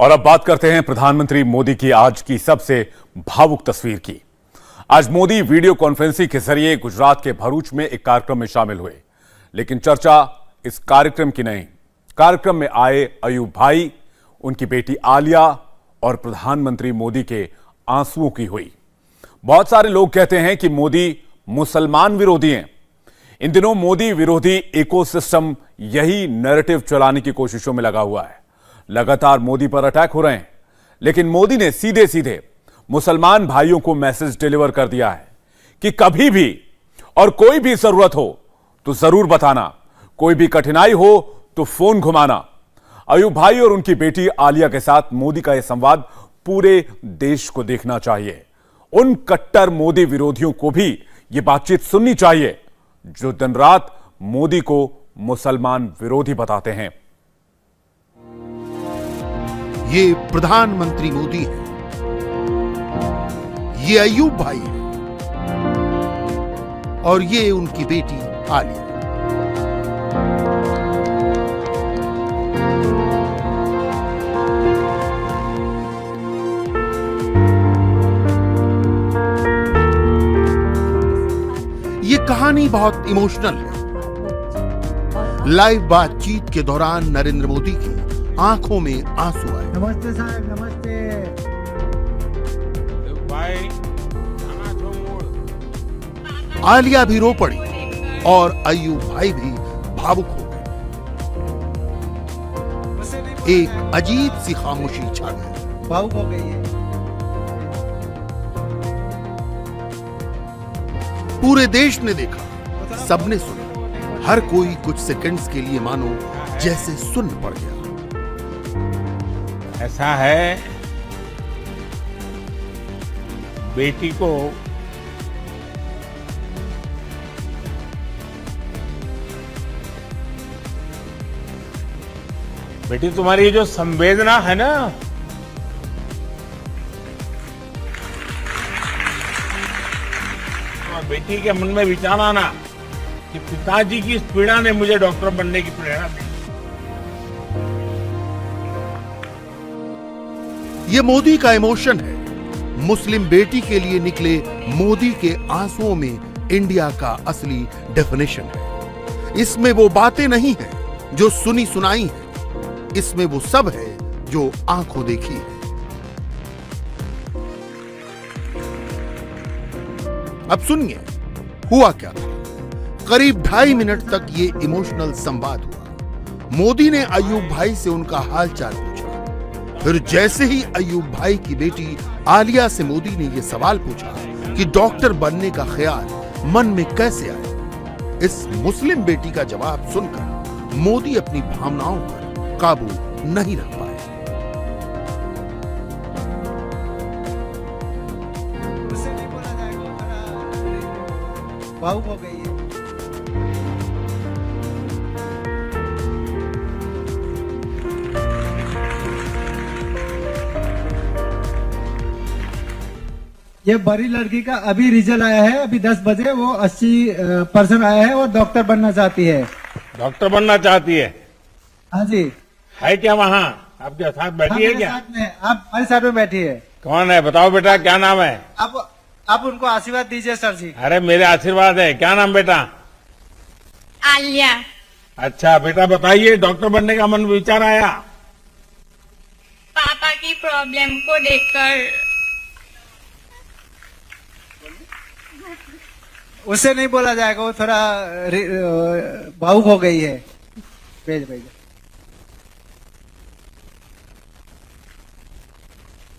और अब बात करते हैं प्रधानमंत्री मोदी की आज की सबसे भावुक तस्वीर की। आज मोदी वीडियो कॉन्फ्रेंसिंग के जरिए गुजरात के भरूच में एक कार्यक्रम में शामिल हुए, लेकिन चर्चा इस कार्यक्रम की नहीं। कार्यक्रम में आए अयूब भाई, उनकी बेटी आलिया और प्रधानमंत्री मोदी के आंसुओं की हुई। बहुत सारे लोग कहते हैं कि मोदी मुसलमान विरोधी हैं। इन दिनों मोदी विरोधी इकोसिस्टम यही नैरेटिव चलाने की कोशिशों में लगा हुआ है। लगातार मोदी पर अटैक हो रहे हैं, लेकिन मोदी ने सीधे सीधे मुसलमान भाइयों को मैसेज डिलीवर कर दिया है कि कभी भी और कोई भी जरूरत हो तो जरूर बताना, कोई भी कठिनाई हो तो फोन घुमाना। अयूब भाई और उनकी बेटी आलिया के साथ मोदी का यह संवाद पूरे देश को देखना चाहिए। उन कट्टर मोदी विरोधियों को भी यह बातचीत सुननी चाहिए जो दिन रात मोदी को मुसलमान विरोधी बताते हैं। ये प्रधानमंत्री मोदी है, ये अयूब भाई है और ये उनकी बेटी आलिया। ये कहानी बहुत इमोशनल है। लाइव बातचीत के दौरान नरेंद्र मोदी की आंखों में आंसू आए। नमस्ते साहब, नमस्ते भाई। आलिया भी रो पड़ी और अयूब भाई भी भावुक हो गए। एक अजीब सी खामोशी छा गई। भावुक हो गई है। पूरे देश ने देखा, सबने सुना। हर कोई कुछ सेकंड्स के लिए मानो जैसे सुन पड़ गया। ऐसा है, बेटी को बेटी तुम्हारी जो संवेदना है ना, बेटी के मन में विचार आना कि पिताजी की इस पीड़ा ने मुझे डॉक्टर बनने की प्रेरणा दी। ये मोदी का इमोशन है। मुस्लिम बेटी के लिए निकले मोदी के आंसुओं में इंडिया का असली डेफिनेशन है। इसमें वो बातें नहीं है जो सुनी सुनाई है, इसमें वो सब है जो आंखों देखी है। अब सुनिए हुआ क्या था। करीब 2.5 मिनट तक ये इमोशनल संवाद हुआ। मोदी ने अयूब भाई से उनका हालचाल पूछा। फिर जैसे ही अयूब भाई की बेटी आलिया से मोदी ने यह सवाल पूछा कि डॉक्टर बनने का ख्याल मन में कैसे आया, इस मुस्लिम बेटी का जवाब सुनकर मोदी अपनी भावनाओं पर काबू नहीं रख पाए। उससे नहीं बोला जाएगा, भावुक हो गई है। ये बड़ी लड़की का अभी रिजल्ट आया है। अभी 10 बजे वो 80% आया है और डॉक्टर बनना चाहती है। डॉक्टर बनना चाहती है? हाँ जी। है क्या वहाँ आपके साथ बैठी है क्या? साथ में, आप हमारे साथ में बैठी है। कौन है बताओ बेटा, क्या नाम है? आप उनको आशीर्वाद दीजिए सर जी। अरे मेरे आशीर्वाद है। क्या नाम बेटा? आलिया। अच्छा बेटा बताइए, डॉक्टर बनने का मन में विचार आया? पापा की प्रॉब्लम को देखकर। उससे नहीं बोला जाएगा, वो थोड़ा भावुक हो गई है। भेज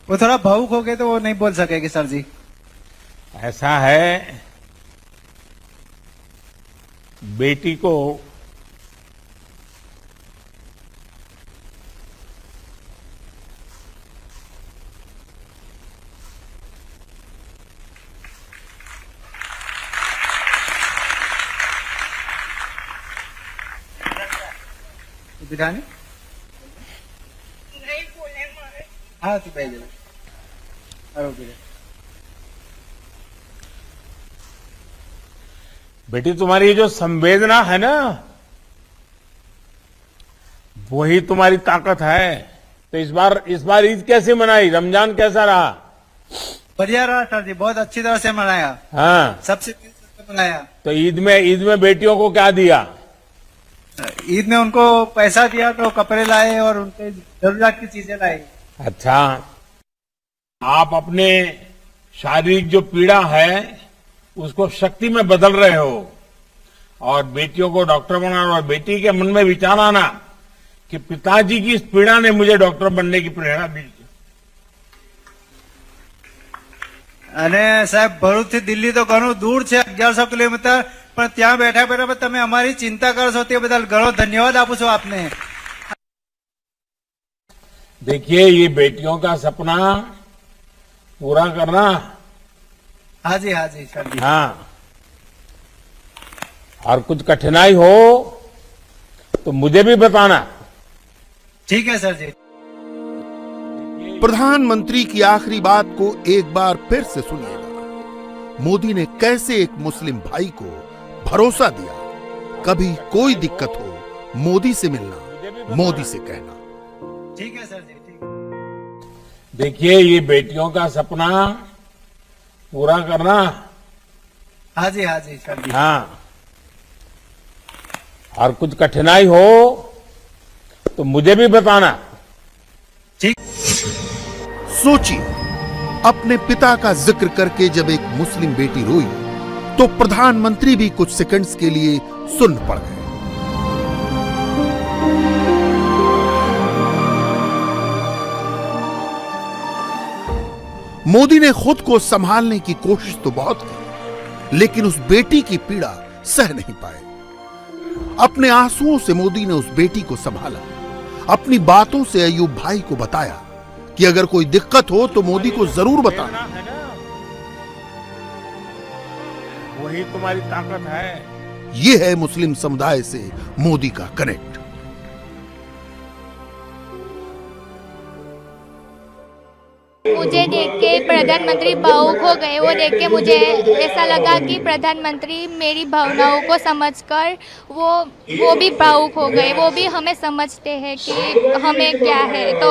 वो थोड़ा भावुक हो गए तो वो नहीं बोल सकेगी सर जी। ऐसा है, बेटी को बिठाने नहीं बोले मारे। हाँ तो भेज दे। बेटी तुम्हारी जो संवेदना है ना, वही तुम्हारी ताकत है। तो इस बार ईद कैसे मनाई, रमजान कैसा रहा? बढ़िया रहा सर जी, बहुत अच्छी तरह से मनाया, हाँ, सबसे दिल से मनाया। तो ईद में बेटियों को क्या दिया? ईद में उनको पैसा दिया, तो कपड़े लाए और उनके जरूरत की चीजें लाई। अच्छा, आप अपने शारीरिक जो पीड़ा है उसको शक्ति में बदल रहे हो और बेटियों को डॉक्टर बना रहे हो। बेटी के मन में विचार आना कि पिताजी की इस पीड़ा ने मुझे डॉक्टर बनने की प्रेरणा दी। અને સાહેબ ભરૂચ થી દિલ્હી તો ઘણું દૂર છે, 1100 કિલોમીટર, પણ ત્યાં બેઠા બેઠા તમે અમારી ચિંતા કરો છો તે બદલ ઘણો ધન્યવાદ આપું છું આપને। देखिए, ये बेटियों का सपना पूरा करना। हाँ जी सर जी। हाँ, और कुछ कठिनाई हो तो मुझे भी बताना। ठीक है सर जी। प्रधानमंत्री की आखिरी बात को एक बार फिर से सुनिएगा। मोदी ने कैसे एक मुस्लिम भाई को भरोसा दिया, कभी कोई दिक्कत हो मोदी से मिलना, मोदी से कहना। ठीक है सर जी, ठीक। देखिए, ये बेटियों का सपना पूरा करना। हाँ जी सर जी। हाँ, और कुछ कठिनाई हो तो मुझे भी बताना। ठीक। सोचिए, अपने पिता का जिक्र करके जब एक मुस्लिम बेटी रोई तो प्रधानमंत्री भी कुछ सेकंड्स के लिए सुन पड़ गए। मोदी ने खुद को संभालने की कोशिश तो बहुत की, लेकिन उस बेटी की पीड़ा सह नहीं पाए। अपने आंसुओं से मोदी ने उस बेटी को संभाला, अपनी बातों से अयूब भाई को बताया कि अगर कोई दिक्कत हो तो मोदी को जरूर बताना। है ना, वही तुम्हारी ताकत है। यह है मुस्लिम समुदाय से मोदी का कनेक्ट। मुझे देख के प्रधानमंत्री भावुक हो गए। वो देख के मुझे ऐसा लगा कि प्रधानमंत्री मेरी भावनाओं को समझकर वो भी भावुक हो गए। वो भी हमें समझते हैं कि हमें क्या है, तो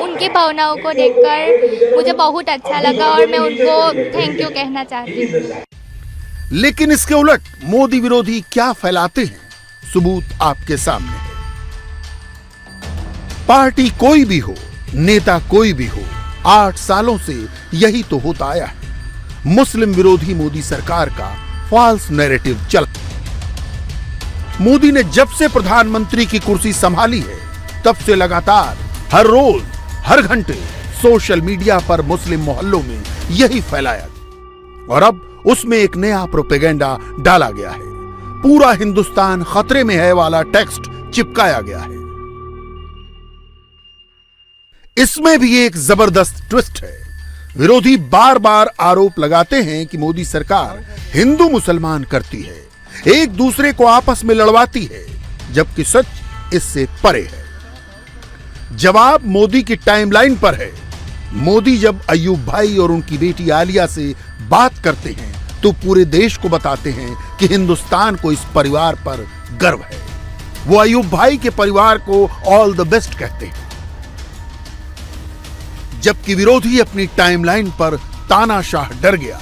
उनकी भावनाओं को देखकर मुझे बहुत अच्छा लगा और मैं उनको थैंक यू कहना चाहती हूँ। लेकिन इसके उलट मोदी विरोधी क्या फैलाते हैं, सबूत आपके सामने है। पार्टी कोई भी हो, नेता कोई भी हो, 8 सालों से यही तो होता आया है। मुस्लिम विरोधी मोदी सरकार का फॉल्स नैरेटिव चल। मोदी ने जब से प्रधानमंत्री की कुर्सी संभाली है तब से लगातार हर रोज हर घंटे सोशल मीडिया पर मुस्लिम मोहल्लों में यही फैलाया और अब उसमें एक नया प्रोपेगेंडा डाला गया है। पूरा हिंदुस्तान खतरे में है वाला टेक्स्ट चिपकाया गया है। इसमें भी एक जबरदस्त ट्विस्ट है। विरोधी बार बार आरोप लगाते हैं कि मोदी सरकार हिंदू मुसलमान करती है, एक दूसरे को आपस में लड़वाती है, जबकि सच इससे परे है। जवाब मोदी की टाइमलाइन पर है। मोदी जब अयूब भाई और उनकी बेटी आलिया से बात करते हैं तो पूरे देश को बताते हैं कि हिंदुस्तान को इस परिवार पर गर्व है। वो अयूब भाई के परिवार को ऑल द बेस्ट कहते हैं, जबकि विरोधी अपनी टाइमलाइन पर तानाशाह डर गया,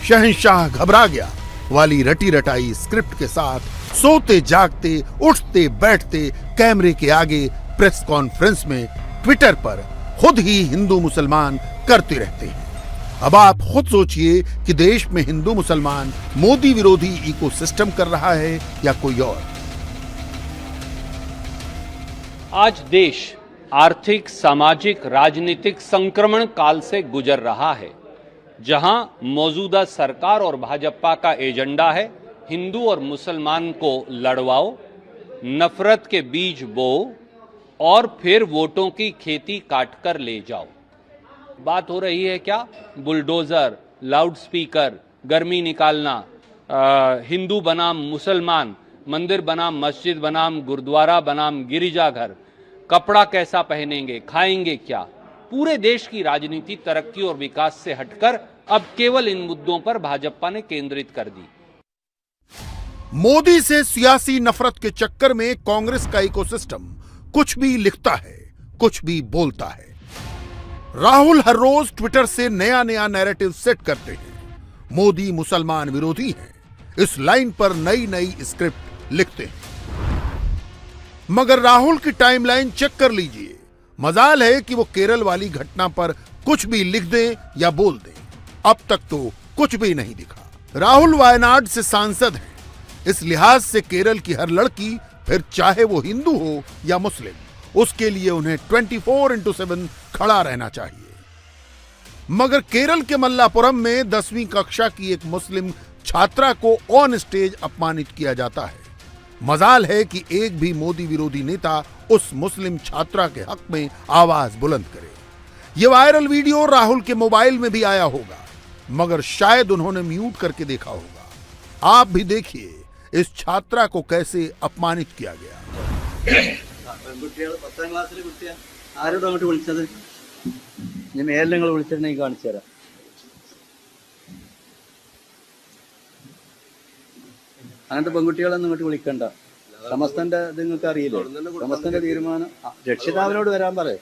शहंशाह घबरा गया वाली रटी रटाई स्क्रिप्ट के साथ सोते जागते उठते बैठते कैमरे के आगे प्रेस कॉन्फ्रेंस में ट्विटर पर खुद ही हिंदू मुसलमान करते रहते हैं। अब आप खुद सोचिए कि देश में हिंदू मुसलमान मोदी विरोधी इकोसिस्टम कर रहा है या कोई और। आज देश आर्थिक, सामाजिक, राजनीतिक संक्रमण काल से गुजर रहा है, जहां मौजूदा सरकार और भाजपा का एजेंडा है हिंदू और मुसलमान को लड़वाओ, नफरत के बीज बो और फिर वोटों की खेती काटकर ले जाओ। बात हो रही है क्या? बुलडोजर, लाउडस्पीकर, गर्मी निकालना, हिंदू बनाम मुसलमान, मंदिर बनाम मस्जिद बनाम गुरुद्वारा बनाम गिरिजाघर, कपड़ा कैसा पहनेंगे, खाएंगे क्या। पूरे देश की राजनीति तरक्की और विकास से हटकर अब केवल इन मुद्दों पर भाजपा ने केंद्रित कर दी। मोदी से सियासी नफरत के चक्कर में कांग्रेस का इकोसिस्टम कुछ भी लिखता है, कुछ भी बोलता है। राहुल हर रोज ट्विटर से नया नया नैरेटिव सेट करते हैं। मोदी मुसलमान विरोधी हैं, इस लाइन पर नई नई स्क्रिप्ट लिखते हैं। मगर राहुल की टाइमलाइन चेक कर लीजिए। मजाल है कि वो केरल वाली घटना पर कुछ भी लिख दें या बोल दें, अब तक तो कुछ भी नहीं दिखा। राहुल वायनाड से सांसद हैं, इस लिहाज से केरल की हर लड़की, फिर चाहे वो हिंदू हो या मुस्लिम, उसके लिए उन्हें 24/7 खड़ा रहना चाहिए। मगर केरल के मल्लापुरम में 10वीं कक्षा की एक मुस्लिम छात्रा को ऑन स्टेज अपमानित किया जाता है। मजाल है कि एक भी मोदी विरोधी नेता उस मुस्लिम छात्रा के हक में आवाज बुलंद करे। यह वायरल वीडियो राहुल के मोबाइल में भी आया होगा, मगर शायद उन्होंने म्यूट करके देखा होगा। आप भी देखिए इस छात्रा को कैसे अपमानित किया गया। പെൺകുട്ടികൾ 10ാം ക്ലാസ്സിലെ കുട്ടിയാ ആരോടും അങ്ങോട്ട് വിളിച്ചത് ഞാൻ മേലെ നിങ്ങൾ വിളിച്ചിട്ടുണ്ടെങ്കിൽ കാണിച്ചു തരാം അങ്ങനത്തെ പെൺകുട്ടികളൊന്നും ഇങ്ങോട്ട് വിളിക്കണ്ട സമസ്തന്റെ ഇത് നിങ്ങൾക്ക് അറിയില്ലേ സമസ്തന്റെ തീരുമാനം രക്ഷിതാവിനോട് വരാൻ പറയും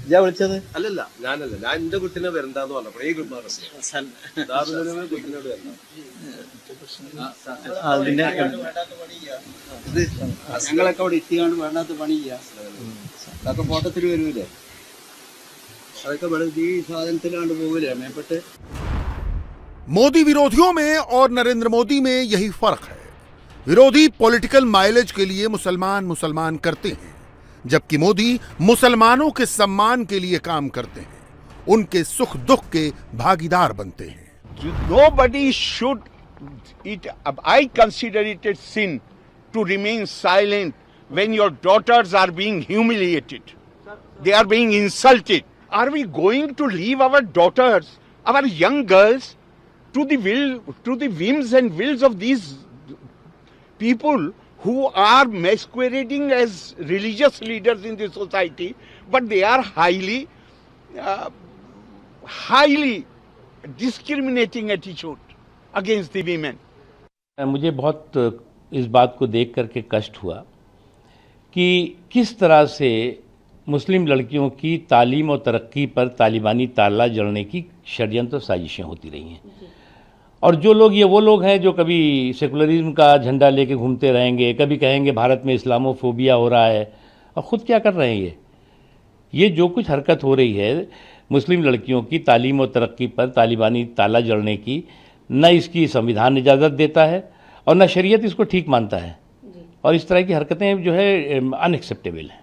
ഇജാ വിളിച്ചത് അല്ലല്ല ഞാനല്ല ഞാൻ എന്റെ കുട്ടിനെ വരണ്ടെന്ന് പറഞ്ഞപ്പോൾ ഈ കുട്ടിനോട് വരണം അതിന്റെ ഇത് ഞങ്ങളൊക്കെ അവിടെ എത്തിക്കാണ്ട് വേണ്ടാത്ത പണി ചെയ്യാം അതൊക്കെ ഫോട്ടത്തിൽ വരൂലേ അതൊക്കെ ഈ സാധനത്തിലാണ്ട് പോകില്ലേ മേപ്പെട്ട് मोदी विरोधियों में और नरेंद्र मोदी में यही फर्क है। विरोधी पॉलिटिकल माइलेज के लिए मुसलमान करते हैं, जबकि मोदी मुसलमानों के सम्मान के लिए काम करते हैं, उनके सुख दुख के भागीदार बनते हैं। Nobody should I consider it a sin to remain silent when your daughters are being humiliated. They are being insulted. Are we going to leave our daughters, our young girls, to the whims and wills of these people who are masquerading as religious leaders in the society, but they are highly discriminating attitude against the women. मुझे बहुत इस बात को देख करके कष्ट हुआ कि किस तरह से मुस्लिम लड़कियों की तालीम और तरक्की पर तालिबानी ताला जड़ने की षड्यंत्र साजिशें होती रही हैं। और जो लोग वो लोग हैं जो कभी सेकुलरिज्म का झंडा लेके घूमते रहेंगे, कभी कहेंगे भारत में इस्लामोफोबिया हो रहा है, और ख़ुद क्या कर रहे हैं। ये जो कुछ हरकत हो रही है मुस्लिम लड़कियों की तालीम और तरक्की पर तालिबानी ताला जड़ने की, न इसकी संविधान इजाज़त देता है और न शरीयत इसको ठीक मानता है, और इस तरह की हरकतें जो है अनएक्सेप्टेबल हैं।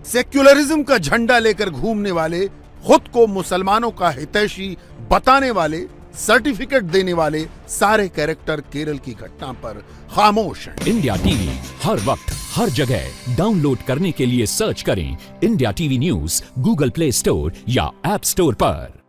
सेक्युलरिज्म का झंडा लेकर घूमने वाले, खुद को मुसलमानों का हितैषी बताने वाले, सर्टिफिकेट देने वाले सारे कैरेक्टर केरल की घटना पर खामोश हैं। इंडिया टीवी हर वक्त हर जगह डाउनलोड करने के लिए सर्च करें India TV news Google play store या ऐप स्टोर पर।